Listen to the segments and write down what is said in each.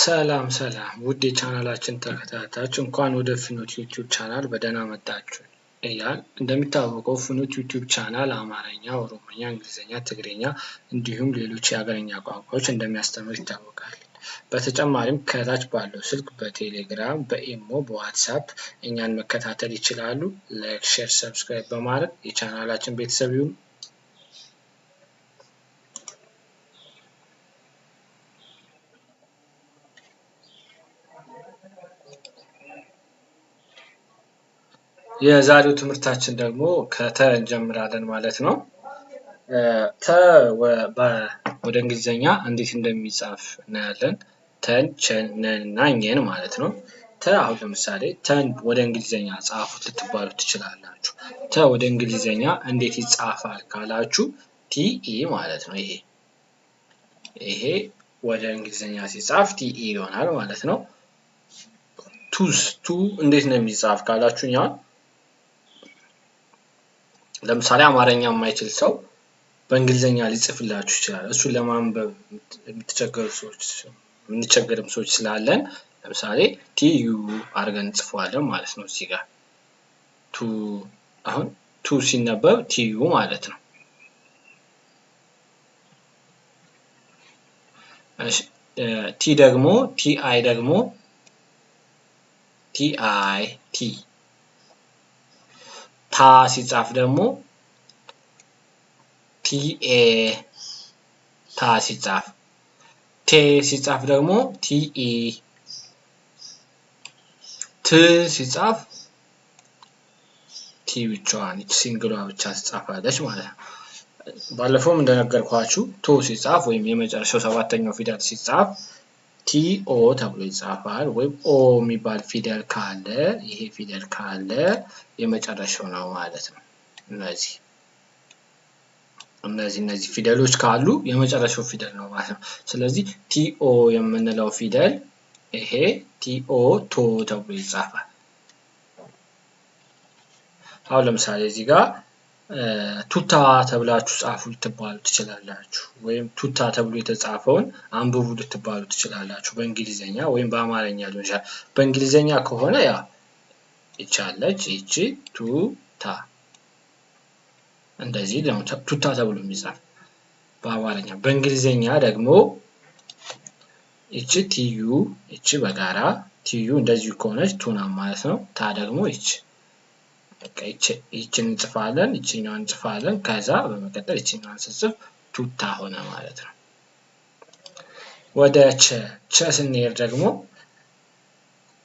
ሰላም ውድ የቻናላችን ተከታታዮች እንኳን ወደ ፍኖት ዩቲዩብ ቻናል በደህና መጣችሁ እያል እንደሚታወቀው ፍኖት ዩቲዩብ ቻናል አማርኛ፣ ኦሮሞኛ፣ እንግሊዘኛ፣ ትግርኛ እንዲሁም ሌሎች የሀገርኛ ቋንቋዎች እንደሚያስተምር ይታወቃል። በተጨማሪም ከታች ባለው ስልክ በቴሌግራም፣ በኢሞ፣ በዋትስአፕ እኛን መከታተል ይችላሉ። ላይክ፣ ሼር፣ ሰብስክራይብ በማድረግ የቻናላችን ቤተሰብ ይሁኑ። የዛሬው ትምህርታችን ደግሞ ከተ እንጀምራለን ማለት ነው። ተ ወደ እንግሊዘኛ እንዴት እንደሚጻፍ እናያለን። ተን፣ ቸን፣ ነን እና ኘን ማለት ነው። ተ አሁን ለምሳሌ ተን ወደ እንግሊዘኛ ጻፉት ልትባሉ ትችላላችሁ። ተ ወደ እንግሊዘኛ እንዴት ይጻፋል ካላችሁ ቲኢ ማለት ነው። ይሄ ወደ እንግሊዘኛ ሲጻፍ ቲኢ ይሆናል ማለት ነው። ቱ እንዴት ነው የሚጻፍ ካላችሁኛ ለምሳሌ አማርኛ የማይችል ሰው በእንግሊዘኛ ሊጽፍላችሁ ይችላል። እሱን ለማንበብ የምንቸገርም ሰዎች ስላለን ለምሳሌ ቲዩ አድርገን እንጽፈዋለን ማለት ነው። እዚህ ጋር አሁን ቱ ሲነበብ ቲዩ ማለት ነው። ቲ ደግሞ ቲአይ ደግሞ ቲአይ ቲ። ታ ሲጻፍ ደግሞ ቲኤ ታ ሲጻፍ፣ ቴ ሲጻፍ ደግሞ ቲኢ፣ ት ሲጻፍ ቲ ብቻዋን ሲንግሏ ብቻ ትጻፋለች ማለት ነው። ባለፈውም እንደነገርኳችሁ ቶ ሲጻፍ ወይም የመጨረሻው ሰባተኛው ፊደል ሲጻፍ ቲኦ ተብሎ ይጻፋል። ወይም ኦ የሚባል ፊደል ካለ ይሄ ፊደል ካለ የመጨረሻው ነው ማለት ነው። እነዚህ ፊደሎች ካሉ የመጨረሻው ፊደል ነው ማለት ነው። ስለዚህ ቲኦ የምንለው ፊደል ይሄ ቲኦ ቶ ተብሎ ይጻፋል። አሁን ለምሳሌ እዚህ ጋር ቱታ ተብላችሁ ጻፉ ልትባሉ ትችላላችሁ። ወይም ቱታ ተብሎ የተጻፈውን አንብቡ ልትባሉ ትችላላችሁ። በእንግሊዘኛ ወይም በአማርኛ ሊሆን ይችላል። በእንግሊዘኛ ከሆነ ያ ይቻለች ይቺ ቱታ እንደዚህ ደግሞ ቱታ ተብሎ የሚጻፍ በአማርኛ። በእንግሊዘኛ ደግሞ ይቺ ቲዩ ይቺ በጋራ ቲዩ እንደዚህ ከሆነች ቱና ማለት ነው። ታ ደግሞ ይቺን እንጽፋለን፣ ይቺኛዋን እንጽፋለን። ከዛ በመቀጠል ይቺኛዋን ስንጽፍ ቱታ ሆነ ማለት ነው። ወደ ቸ ስንሄድ ደግሞ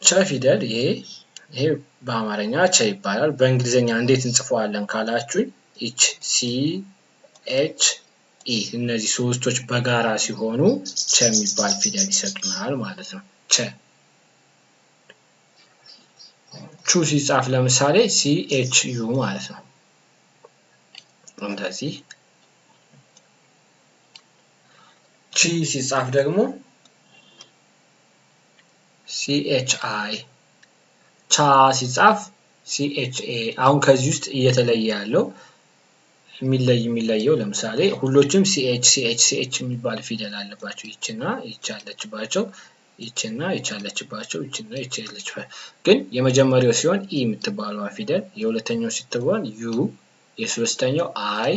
ቸ ፊደል ይሄ በአማርኛ ቸ ይባላል። በእንግሊዘኛ እንዴት እንጽፈዋለን ካላችሁኝ ኤች ሲ ኤች ኢ እነዚህ ሶስቶች በጋራ ሲሆኑ ቸ የሚባል ፊደል ይሰጡናል ማለት ነው። ቸ ቹ ሲጻፍ ለምሳሌ ሲ ኤች ዩ ማለት ነው። እንደዚህ ቺ ሲጻፍ ደግሞ ሲ ኤች አይ፣ ቻ ሲጻፍ ሲ ኤች ኤ። አሁን ከዚህ ውስጥ እየተለየ ያለው የሚለየው ለምሳሌ ሁሎችም ሲኤች የሚባል ፊደል አለባቸው። ይችና ይቻለችባቸው ይችና ይቻለችባቸው ይችና ይቻለችባቸው። ግን የመጀመሪያው ሲሆን ኢ የምትባለው ፊደል፣ የሁለተኛው ስትሆን ዩ፣ የሶስተኛው አይ፣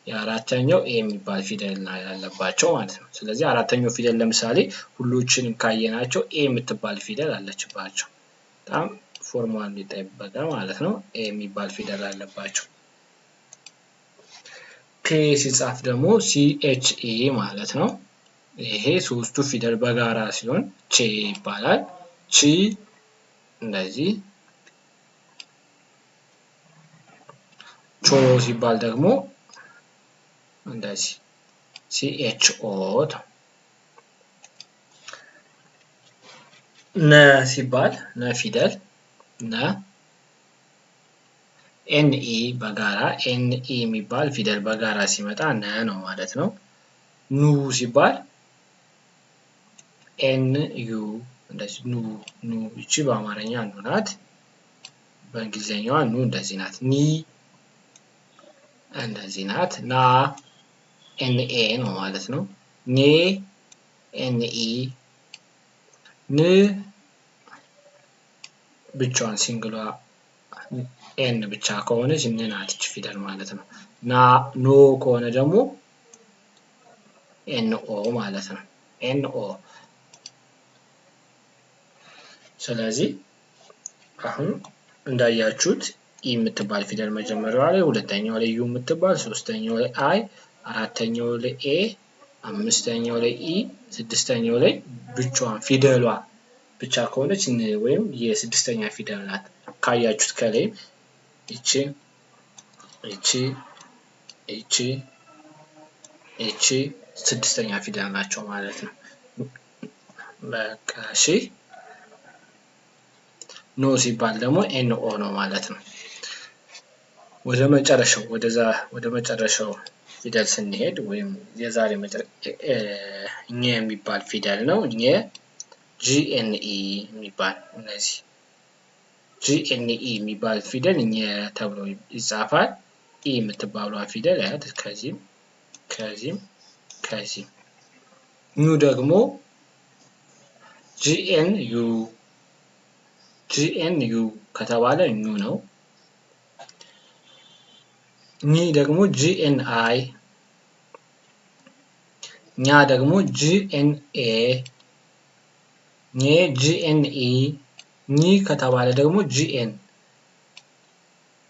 የአራተኛው ኤ የሚባል ፊደል ያለባቸው ማለት ነው። ስለዚህ አራተኛው ፊደል ለምሳሌ ሁሎችንም ካየናቸው ኤ የምትባል ፊደል አለችባቸው። በጣም ፎርማል ሊጠበቀ ማለት ነው። ኤ የሚባል ፊደል አለባቸው። ፔ ሲጻፍ ደግሞ ሲኤችኢ ማለት ነው። ይሄ ሶስቱ ፊደል በጋራ ሲሆን ቼ ይባላል። ቺ እንደዚህ፣ ቾ ሲባል ደግሞ እንደዚህ ሲኤችኦ። ነ ሲባል ነ ፊደል ነ፣ ኤንኢ በጋራ ኤንኢ የሚባል ፊደል በጋራ ሲመጣ ነ ነው ማለት ነው። ኑ ሲባል ኤን ዩ እንደዚህ ኑ ይቺ በአማርኛ ኑ ናት። በእንግሊዘኛዋ ኑ እንደዚህ ናት። ኒ እንደዚህ ናት። ና ኤንኤ ነው ማለት ነው። ኔ ኤንኢ ን ብቻዋን ሲንግሏ ኤን ብቻ ከሆነች ን ናት እቺ ፊደል ማለት ነው። ኖ ከሆነ ደግሞ ኤን ኦ ማለት ነው። ኤን ኦ። ስለዚህ አሁን እንዳያችሁት ኢ የምትባል ፊደል መጀመሪያው ላይ፣ ሁለተኛው ላይ ዩ የምትባል፣ ሶስተኛው ላይ አይ፣ አራተኛው ላይ ኤ፣ አምስተኛው ላይ ኢ፣ ስድስተኛው ላይ ብቻዋን ፊደሏ ብቻ ከሆነች ን ወይም የስድስተኛ ፊደል ናት። ካያችሁት ከላይ እቺ ስድስተኛ ፊደል ናቸው ማለት ነው። በቃ እሺ። ኖ ሲባል ደግሞ ኤን ኦ ነው ማለት ነው። ወደ መጨረሻው ፊደል ስንሄድ ወይም የዛሬ ኘ የሚባል ፊደል ነው። ኘ ጂኤንኢ የሚባል እነዚህ ጂኤንኢ የሚባል ፊደል ኘ ተብሎ ይጻፋል። ኢ የምትባሏ ፊደል አያት ከዚህም ኙ ደግሞ ጂኤንዩ ከተባለ ኙ ነው። ኒ ደግሞ ጂኤንአይ፣ ኛ ደግሞ ጂኤንኤ፣ ኘ ጂኤንኢ፣ ኒ ከተባለ ደግሞ ጂኤን፣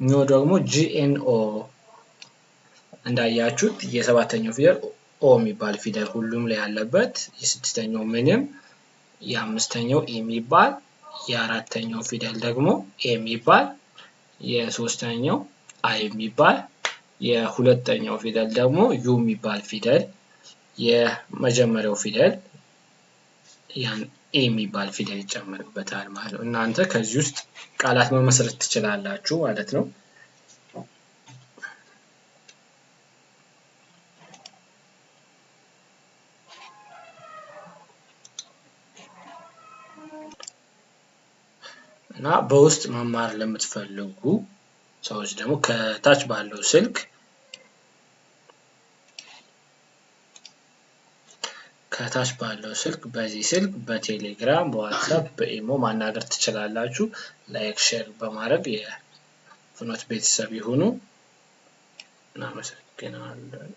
ኞ ደግሞ ጂኤንኦ። እንዳያችሁት የሰባተኛው ፊደል ኦ የሚባል ፊደል ሁሉም ላይ ያለበት፣ የስድስተኛው ምንም፣ የአምስተኛው ኢ የሚባል፣ የአራተኛው ፊደል ደግሞ ኤ የሚባል፣ የሶስተኛው አይ የሚባል፣ የሁለተኛው ፊደል ደግሞ ዩ የሚባል ፊደል፣ የመጀመሪያው ፊደል ያን ኤ የሚባል ፊደል ይጨመርበታል ማለት ነው። እናንተ ከዚህ ውስጥ ቃላት መመስረት ትችላላችሁ ማለት ነው። እና በውስጥ መማር ለምትፈልጉ ሰዎች ደግሞ ከታች ባለው ስልክ በዚህ ስልክ በቴሌግራም፣ በዋትስአፕ፣ በኢሞ ማናገር ትችላላችሁ። ላይክ ሼር በማድረግ የፍኖት ቤተሰብ ይሁኑ። እናመሰግናለን።